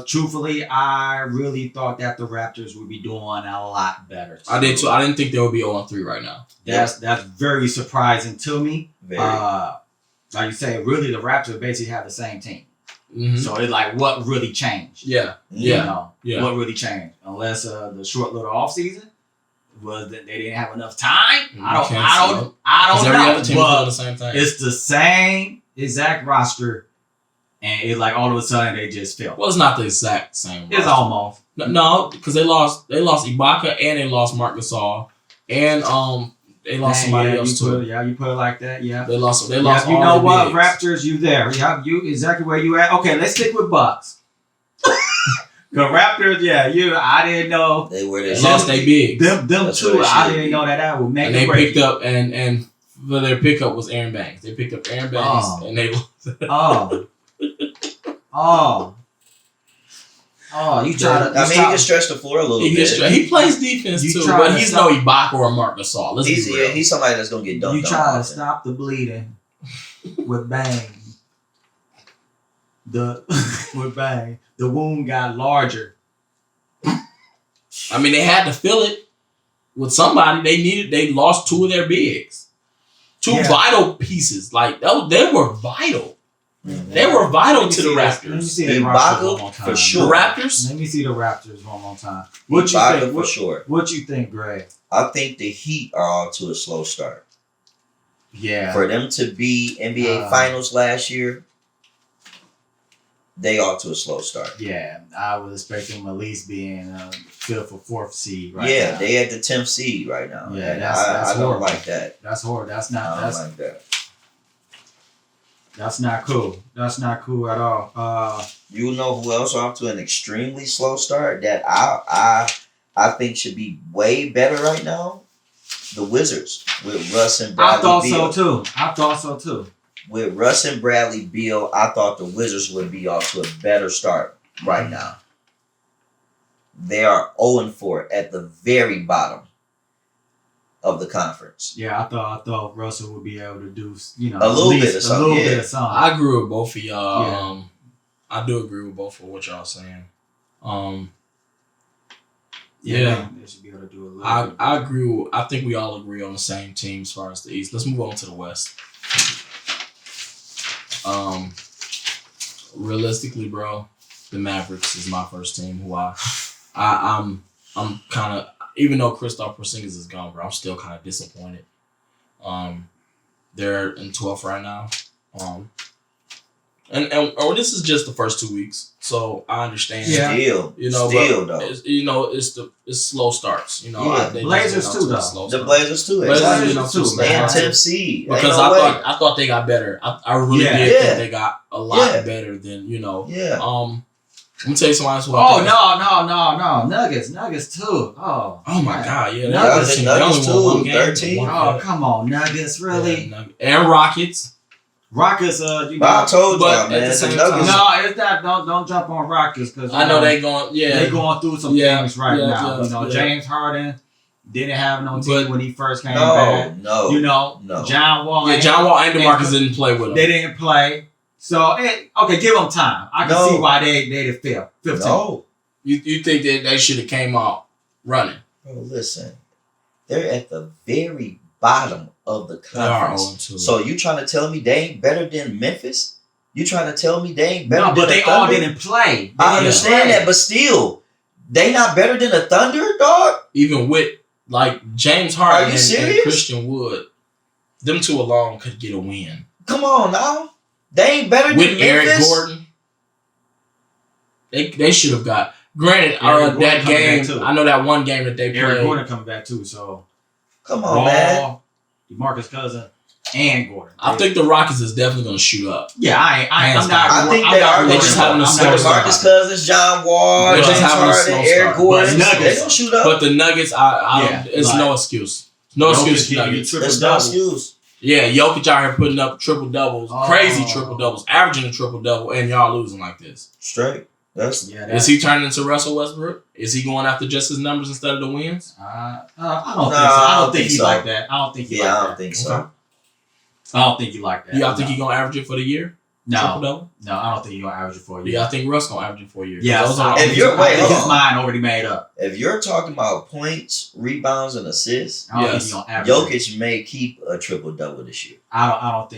Truthfully, I really thought that the Raptors would be doing a lot better. I did too. I didn't think they would be 0-3 right now. That's very surprising to me. Very. Like you say, really, the Raptors basically have the same team. Mm-hmm. So it's like, what really changed? Yeah. What really changed? Unless the short little off season was that they didn't have enough time. I don't know. Every other team is doing the same thing. It's the same exact roster, and it's like all of a sudden they just fell. Well, it's not the exact same. It's almost. No, because they lost Ibaka and they lost Marc Gasol and they lost somebody else too. You put it like that. Yeah, they lost. You all know what, bigs. Raptors? You there? Yeah, you exactly where you at. Okay, let's stick with Bucks. The Raptors, I didn't know they were they lost their bigs. Them two, I didn't know that would make. And they picked up and for their pickup was Aaron Banks. They picked up Aaron Banks and they. You try to. He can stretch the floor a little bit. He plays defense too, but he's no Ibaka or Marc Gasol. He's somebody that's gonna get dunked on. You try to stop the bleeding with Bang. The wound got larger. I mean, they had to fill it with somebody. They lost two of their bigs. Two vital pieces. Like, they were vital. Mm-hmm. They were vital to the Raptors. Let me see the Raptors one more time. For sure. The Raptors? Let me see the Raptors one more time. What you think? For sure. What you think, Greg? I think the Heat are all to a slow start. Yeah. For them to be NBA Finals last year, they are to a slow start. Yeah, I was expecting them at least being 5th or 4th seed right now. Yeah, they at the 10th seed right now. Yeah, I don't like that. That's horrible. That's not. I don't like that. That's not cool. That's not cool at all. You know who else are off to an extremely slow start that I think should be way better right now? The Wizards with Russ and Bradley Beal. I thought so too. With Russ and Bradley Beal, I thought the Wizards would be off to a better start right now. They are 0-4 at the very bottom of the conference. Yeah, I thought Russell would be able to do, a little bit of something. I agree with both of y'all. Yeah. I do agree with both of what y'all saying. They should be able to do a little bit. I agree. I think we all agree on the same team as far as the East. Let's move on to the West. Realistically, bro, the Mavericks is my first team. Who I'm kind of, even though Kristaps Porzingis is gone, bro, I'm still kind of disappointed. They're in 12th right now. And this is just the first 2 weeks, so I understand. Yeah. Still, it's slow starts. Blazers too, though. The Blazers too. Blazers, they in 10th seed. Because I thought they got better. I really did think they got a lot better than Yeah. Let me tell you something else. No. Nuggets too. Oh my God, yeah. Nuggets too. 13. Oh, come on, Nuggets, really? Yeah, and Rockets. Rockets, I told y'all, man. At the same Nuggets. No, it's not. Don't jump on Rockets because I know they going. Yeah, they going through some things right now. Yeah. James Harden didn't have no team when he first came back. No. John Wall. Yeah, John Wall and DeMarcus didn't play with him. They didn't play. So give them time. I can see why they failed. 15. No. You think that they should have came out running? Bro, listen, they're at the very bottom of the conference. So you trying to tell me they ain't better than Memphis? You trying to tell me they ain't better? No, but they all didn't play. I understand that, but still, they not better than the Thunder, dog. Even with like James Harden and Christian Wood, them two alone could get a win. Come on now, they ain't better than Memphis. With Eric Gordon, they should have got. Granted, that game, I know that one game that they played. Eric Gordon coming back too, so come on, man. DeMarcus Cousins and Gordon. I think the Rockets is definitely going to shoot up. Yeah, I'm not. I think they are. They're just having a slow start. DeMarcus Cousins, John Wall, James Harden, Eric Gordon. They're going to shoot up. But the Nuggets, it's no excuse. No excuse for Nuggets. There's no excuse. Yeah, Jokic out here putting up triple doubles, crazy triple doubles, averaging a triple double, and y'all losing like this. Straight. Is he turning into Russell Westbrook? Is he going after just his numbers instead of the wins? I don't think he's like that. I don't think he like that. I don't think so. I don't think you like that. Y'all think he's going to average it for the year? No. Triple double? No, I don't think he's going to average it for a year. Yeah, I think Russ going to average it for a year. Yeah, his mind already made up. If you're talking about points, rebounds, and assists, I don't think he's going to average Jokic may keep a triple double this year. I don't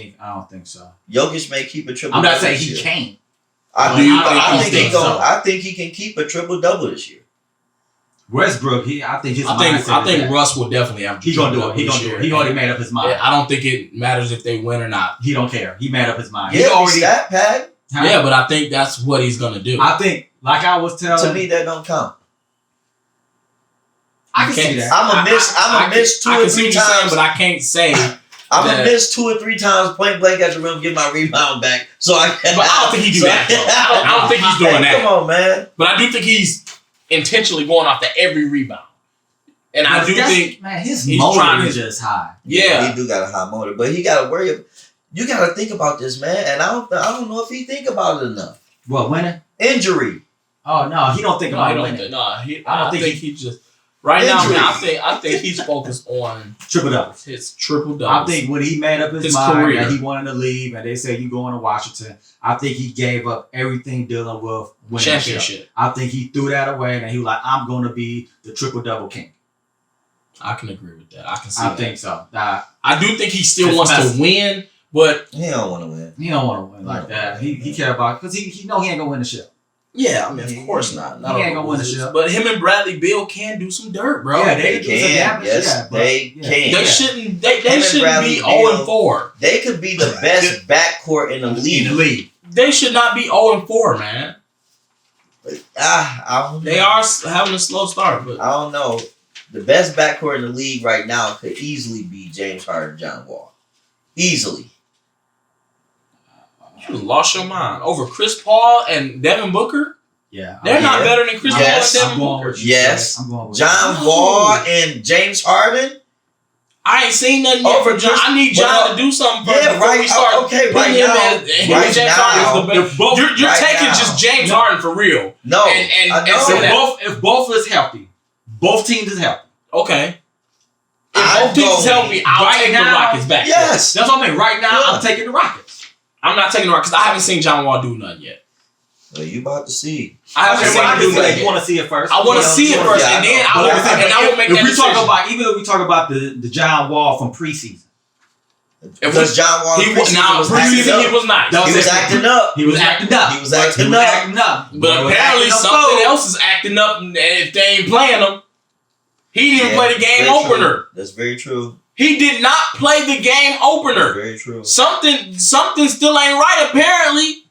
think so. Jokic may keep a triple double. I'm not saying he can't. I think he can keep a triple double this year. Westbrook, I think Russ will definitely have. He gonna do it. He gonna do it. He already made up his mind. Yeah, I don't think it matters if they win or not. He don't care. He made up his mind. Yeah, he already stat pad. Yeah, but I think that's what he's gonna do. I think, like I was telling, to me that don't count. I can see that. I'm a miss 2 or 3 times, but I can't say. I'm gonna miss 2 or 3 times point blank at the rim, get my rebound back. So I can. But I don't think he do that. I don't think he's doing that. Come on, man. But I do think he's intentionally going after every rebound. And I do think his motor is just high. Yeah, he do got a high motor, but he got to worry. You got to think about this, man. And I don't know if he think about it enough. What, winning? Injury. Oh no, he don't think about winning. I don't think he just. Right now, man, I think he's focused on triple doubles. His triple doubles. I think when he made up his mind that he wanted to leave, and they said you going to Washington, I think he gave up everything dealing with winning championship. I think he threw that away, and he was like, "I'm going to be the triple double king." I can agree with that. I can see. I think so. I do think he still wants to win, but he don't want to win. He don't want to win like that. He care about because he know he ain't gonna win the ship. Yeah, I mean, of course not. He ain't gonna win the ship. But him and Bradley Beal can do some dirt, bro. Yeah, they can. Yes, they can. They shouldn't. They shouldn't be 0-4. They could be the best backcourt in the league. They should not be 0-4, man. I don't know. They are having a slow start, but I don't know. The best backcourt in the league right now could easily be James Harden, John Wall. Easily. You lost your mind over Chris Paul and Devin Booker. Yeah, they're not better than Chris Paul and Devin Booker. Yes, I'm going with John Wall and James Harden. I ain't seen nothing yet for John. I need John to do something first before we start. Okay, right now, you're taking just James Harden for real. No, if both is healthy, both teams is healthy. Okay. If both teams is healthy, I'll take the Rockets back. Yes, that's what I mean. Right now, I'm taking the Rockets. I'm not taking the Rockets because I haven't seen John Wall do nothing yet. Well, you about to see. I haven't seen him do nothing. You want to see it first? I want to see it first, and then I will make that decision. Even if we talk about the John Wall from preseason. Because John Wall preseason he was nice. He was acting up. He was acting up. But apparently something else is acting up, and if they ain't playing him, he didn't play the game opener. That's very true. He did not play the game opener. Very true. Something still ain't right. Apparently,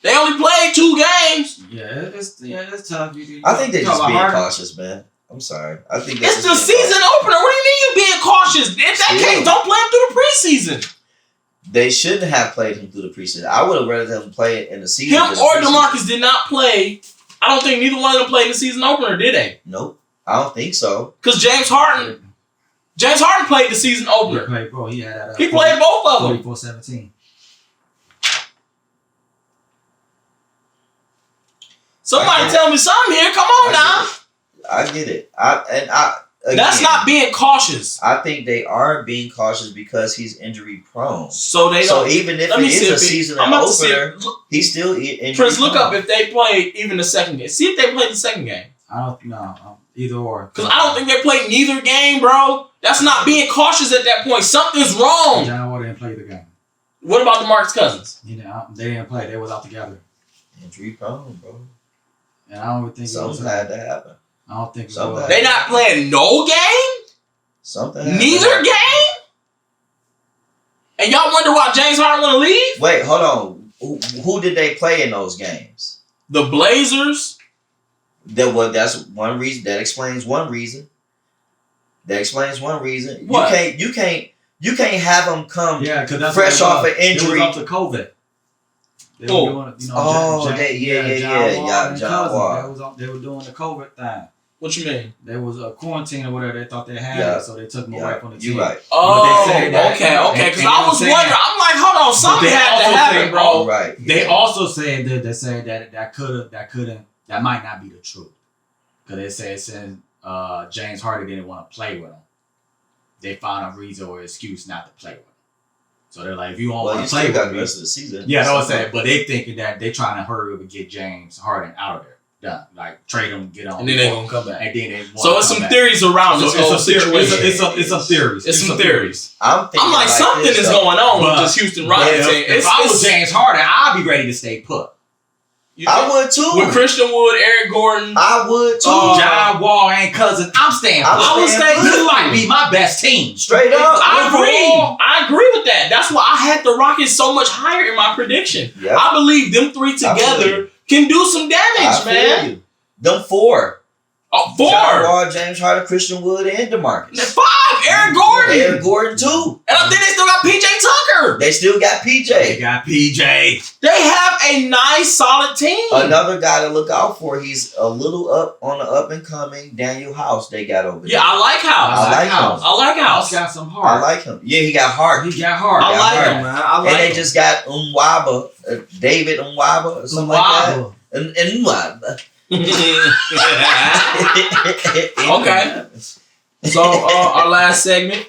they only played 2 games. Yeah, it's tough. I think they're just being cautious, man. I'm sorry. I think it's the season opener. What do you mean you being cautious? In that case, don't play him through the preseason. They shouldn't have played him through the preseason. I would have rather them play it in the season. Him or DeMarcus did not play. I don't think neither one of them played in the season opener, did they? Nope. I don't think so. Because James Harden played the season opener. He played both of them. 44-17. Somebody tell me something here. Come on now. I get it. Again, that's not being cautious. I think they are being cautious because he's injury prone. So even if it is a season opener, he's still injury Prince, prone. look up if they played even the second game. See if they played the second game. I don't know. Either or. Because I don't think they played neither game, bro. That's not being cautious at that point. Something's wrong. John Wall didn't play the game. What about DeMarcus Cousins? They didn't play. They was out together. Injury prone, bro. And I don't think something had to happen. I don't think so. They not playing no game? Something. Neither game? And y'all wonder why James Harden want to leave? Wait, hold on. Who did they play in those games? The Blazers. That's one reason. That explains one reason. What? You can't have them come that's fresh off an injury. Off the COVID. They John Wall. They were doing the COVID thing. What you mean? There was a quarantine or whatever they thought they had, so they took them away from the team. You're right. Oh, okay. Because I was wondering. I'm like, hold on, something had to happen, bro. Right. They also said that might not be the truth. Because they said since James Harden didn't want to play with him, they found a reason or excuse not to play with him. So they're like, if you don't want to play with the rest of the season. Yeah, that's what I'm saying. But they thinking that they trying to hurry up and get James Harden out of there. Done. Like trade him, get on. And then they're gonna come back. And then they so it's some theories around this whole situation. It's some theories. It's some theories. I'm like something is going on with this Houston Rockets team. If I was James Harden, I'd be ready to stay put. I would too. With Christian Wood, Eric Gordon. I would too. John Wall and Cousins. I'm staying put. I would stay. You might be my best team. Straight up. I agree with that. That's why I had the Rockets so much higher in my prediction. Yep. I believe them 3 together can do some damage, man. You. Them 4. Oh, 4. John Wall, James Harden, Christian Wood, and DeMarcus. 5. Eric Gordon. Eric Gordon too. And I think they still got PJ Tucker. They still got PJ. They got PJ. They have a nice, solid team. Another guy to look out for. He's a little up on the up and coming. Daniel House. They got over there. Yeah, I like House. I like House. Got some heart. I like him. Yeah, he got heart. I like him, man. I like him. And they just got David Nwaba or something like that. And Nwaba. Okay. So our last segment,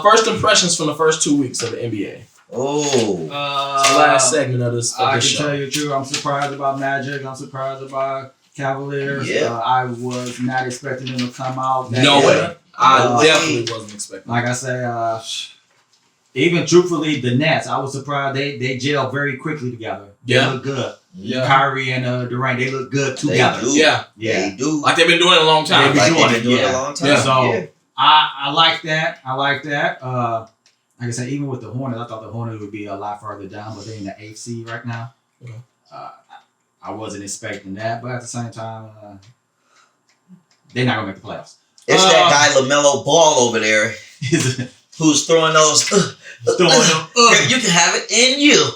first impressions from the first 2 weeks of the NBA. Oh, the last segment of this. I can tell you the truth. I'm surprised about Magic. I'm surprised about Cavaliers. Yeah. I was not expecting them to come out. No way. I definitely wasn't expecting. Like I say, even truthfully, the Nets. I was surprised they gelled very quickly together. They look good. Yeah. Kyrie and Durant, they look good together. They do. Yeah. They do. Like they've been doing it a long time. They've been doing it a long time. Yeah. So I like that. Like I said, even with the Hornets, I thought the Hornets would be a lot further down, but they're in the 8th seed right now. Okay. I wasn't expecting that, but at the same time, they're not gonna make the playoffs. It's that guy LaMelo Ball over there who's throwing those. You can have it in you,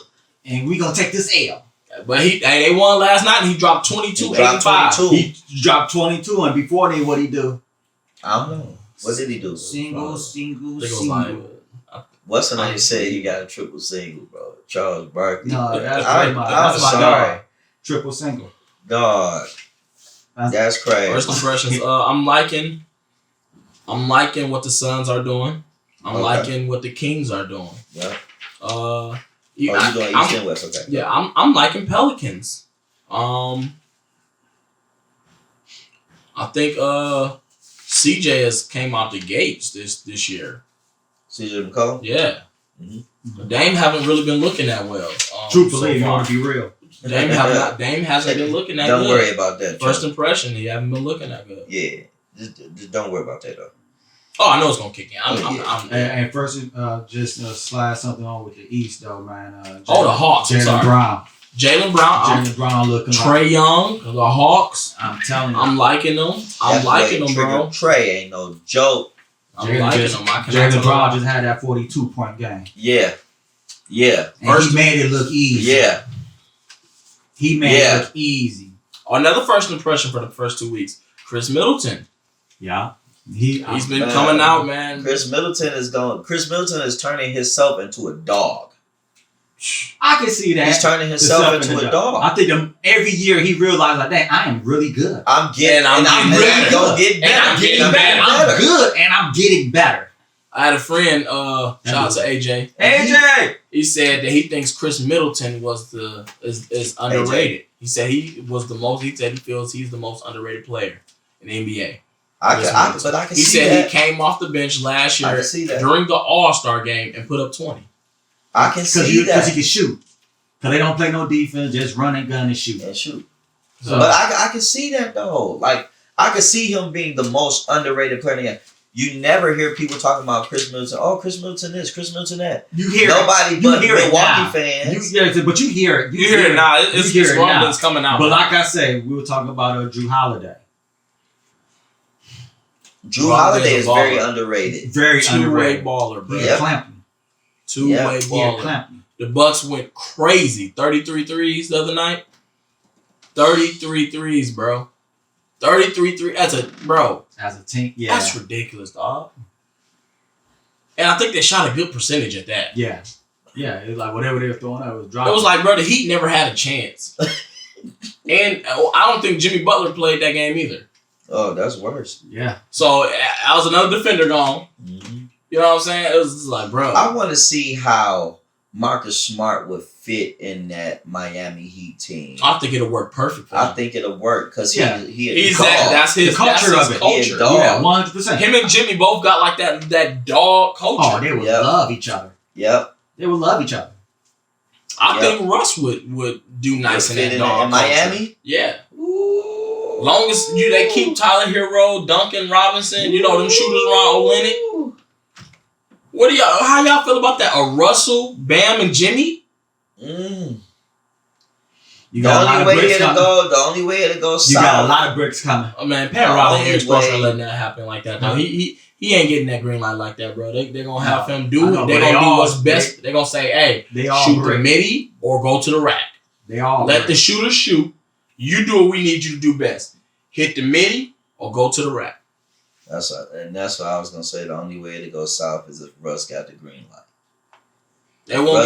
and we gonna take this L. But they won last night, and he dropped 22, 85. He dropped 22, and before then, what he do? I don't know. What did he do? Single. What's the name say he got a triple single, bro? Charles Barkley. No, that's my sorry. Triple single. Dog. That's crazy. First impressions. I'm liking what the Suns are doing. I'm liking what the Kings are doing. Yeah. You're doing East and West, okay. Yeah, I'm liking Pelicans. I think CJ has came out the gates this year. CJ McCollum? Yeah. Mm-hmm. Dame haven't really been looking that well. Truthfully, you want to be real. Dame hasn't been looking that good. Don't worry about that. First impression, he haven't been looking that good. Yeah. Just don't worry about that, though. Oh, I know it's gonna kick in. And first, just slide something on with the East though, man. The Hawks. Jaylen Brown. Jaylen Brown looking. Trae Young, the Hawks. I'm telling you, I'm liking them. I'm liking them, bro. Trae ain't no joke. I'm liking them. Jaylen Brown just had that 42-point game. Yeah. And he made it look easy. Yeah. He made it look easy. Another first impression for the first 2 weeks. Chris Middleton. Yeah. He's been coming out, man. Chris Middleton is turning himself into a dog. I can see that. He's turning himself into a dog. I think every year he realized like, dang, I am really good. I'm getting better. I'm good and I'm getting better. I had a friend, shout out to AJ. AJ! He said that he thinks Chris Middleton is underrated. AJ. He said he feels he's the most underrated player in the NBA. I can see that. He came off the bench last year during the All-Star game and put up 20. I can see that. Because he can shoot. Because they don't play no defense, just run and gun and shoot. So, but I can see that, though. Like, I can see him being the most underrated player in the game. You never hear people talking about Chris Middleton. Oh, Chris Middleton this, Chris Middleton that. You hear nobody but Milwaukee fans. But you hear it. You hear it now. It's rumblings coming out. But like I say, we were talking about Drew Holiday. Drew Holiday is very underrated. Very two-way underrated. baller, bro. Clamping. Two-way baller. The Bucks went crazy. 33 threes the other night. 33 threes, bro. 33 threes. As a team, yeah. That's ridiculous, dog. And I think they shot a good percentage at that. Yeah. Yeah, it was like whatever they were throwing out, it was dropping. It was like, bro, the Heat never had a chance. And I don't think Jimmy Butler played that game either. Oh, that's worse. Yeah. So I was another defender gone. Mm-hmm. You know what I'm saying? It was just like, bro. I want to see how Marcus Smart would fit in that Miami Heat team. I think it'll work perfect for him. I think it'll work because that's his culture of it. Culture. Yeah, 100%. Him and Jimmy both got like that dog culture. Oh, they would love each other. Yep. They would love each other. I think Russ would do nice in that dog in Miami. Yeah. Long as they keep Tyler Hero, Duncan Robinson, them shooters around Olynyk. How y'all feel about that? A Russell, Bam, and Jimmy? The only way to go south. You got a lot of bricks coming. Oh man, Pat Riley and Eric Spoelstra letting that happen like that. No, he ain't getting that green light like that, bro. They're gonna have him do it. They're gonna do what's best. They're gonna say, hey, shoot the midi or go to the rack. Let the shooters shoot. You do what we need you to do best. Hit the midi or go to the rack. That's what I was gonna say. The only way to go south is if Russ got the green light. They're not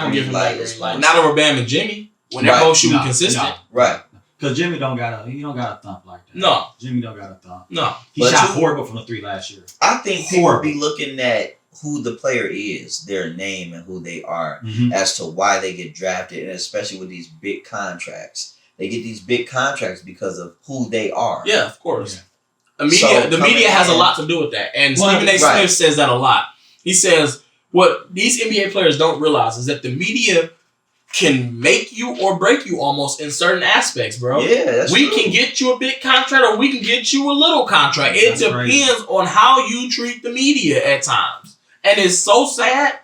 gonna give him that green light. Not over Bam and Jimmy when they're both shooting consistent. Right. Because Jimmy don't got a thump like that. No. Jimmy don't got a thump. No. He shot horrible from the 3 last year. I think people be looking at who the player is, their name and who they are, as to why they get drafted, and especially with these big contracts. They get these big contracts because of who they are. Yeah, of course. Yeah. The media has a lot to do with that. And Stephen A. Smith says that a lot. He says what these NBA players don't realize is that the media can make you or break you almost in certain aspects, bro. Yeah, that's true. We can get you a big contract or we can get you a little contract. It depends on how you treat the media at times. And it's so sad.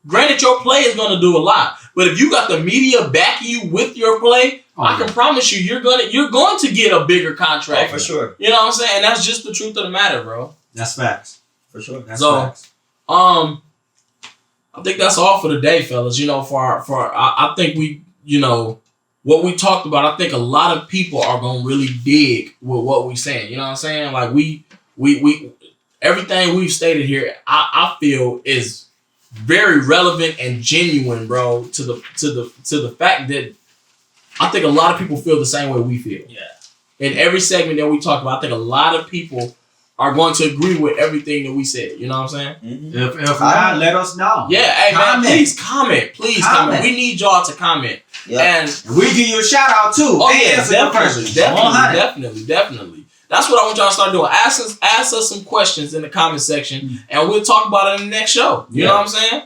Granted, your play is going to do a lot. But if you got the media backing you with your play, I can promise you, you're going to get a bigger contract. Oh, for sure. You know what I'm saying? And that's just the truth of the matter, bro. That's facts. For sure. That's facts. I think that's all for today, fellas. I think we, what we talked about, I think a lot of people are going to really dig with what we're saying. You know what I'm saying? Like we everything we've stated here, I feel is very relevant and genuine, bro, to the fact that I think a lot of people feel the same way we feel. Yeah. In every segment that we talk about, I think a lot of people are going to agree with everything that we said. You know what I'm saying? Mm-hmm. If not, let us know. Yeah, hey man, please comment. Please comment. We need y'all to comment. Yep. And we give you a shout out too. Oh yeah, definitely. That's what I want y'all to start doing. Ask us some questions in the comment section, and we'll talk about it in the next show. You know what I'm saying?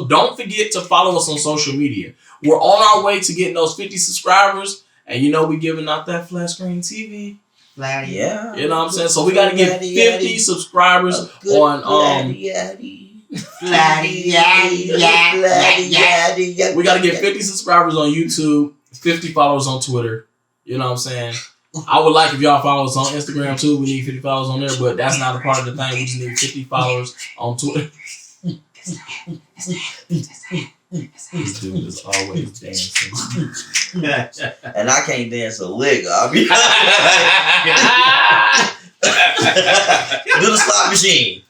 Don't forget to follow us on social media. We're on our way to getting those 50 subscribers, and we giving out that flat screen TV. Flatty. Yeah. You know what I'm saying? So we gotta get 50 subscribers on Flatty. we gotta get 50 subscribers on YouTube, 50 followers on Twitter. You know what I'm saying? I would like if y'all follow us on Instagram too. We need 50 followers on there, but that's not a part of the thing. We just need 50 followers on Twitter. This dude is always dancing. And I can't dance a lick. I'll be do the slot machine.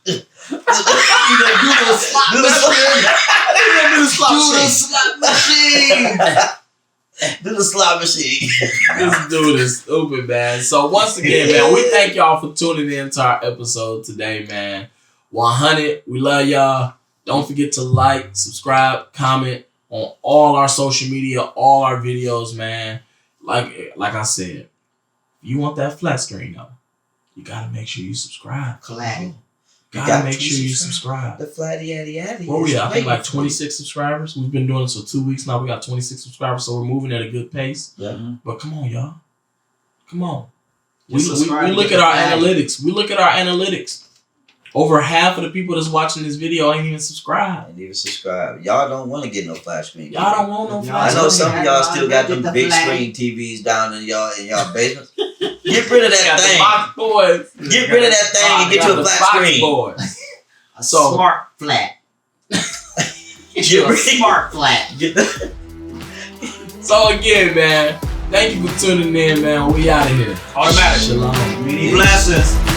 Do the slot machine. This dude is stupid, man. So once again, man, we thank y'all for tuning in to our episode today, man. 100. We love y'all. Don't forget to like, subscribe, comment on all our social media, all our videos, man. Like I said, if you want that flat screen though, you gotta make sure you subscribe. Flatty. Gotta make sure you subscribe. The flatty yaddy. Where we at? I think like 26 subscribers. We've been doing this for 2 weeks now. We got 26 subscribers, so we're moving at a good pace. Yeah. But come on, y'all. Come on. We Just look at our analytics. We look at our analytics. Over half of the people that's watching this video ain't even subscribed. Ain't even subscribe. Y'all don't want to get no flat screen. Y'all don't want no flat I know screen. some of y'all still got them big screen TVs down in y'all basements. Get rid of that Got the thing. box boys. Get rid of that thing and get you a flat screen. Boys. A So- smart flat. Get you a smart flat. So again, man, thank you for tuning in, man. We out of here. Automatic. Shalom. Blessings.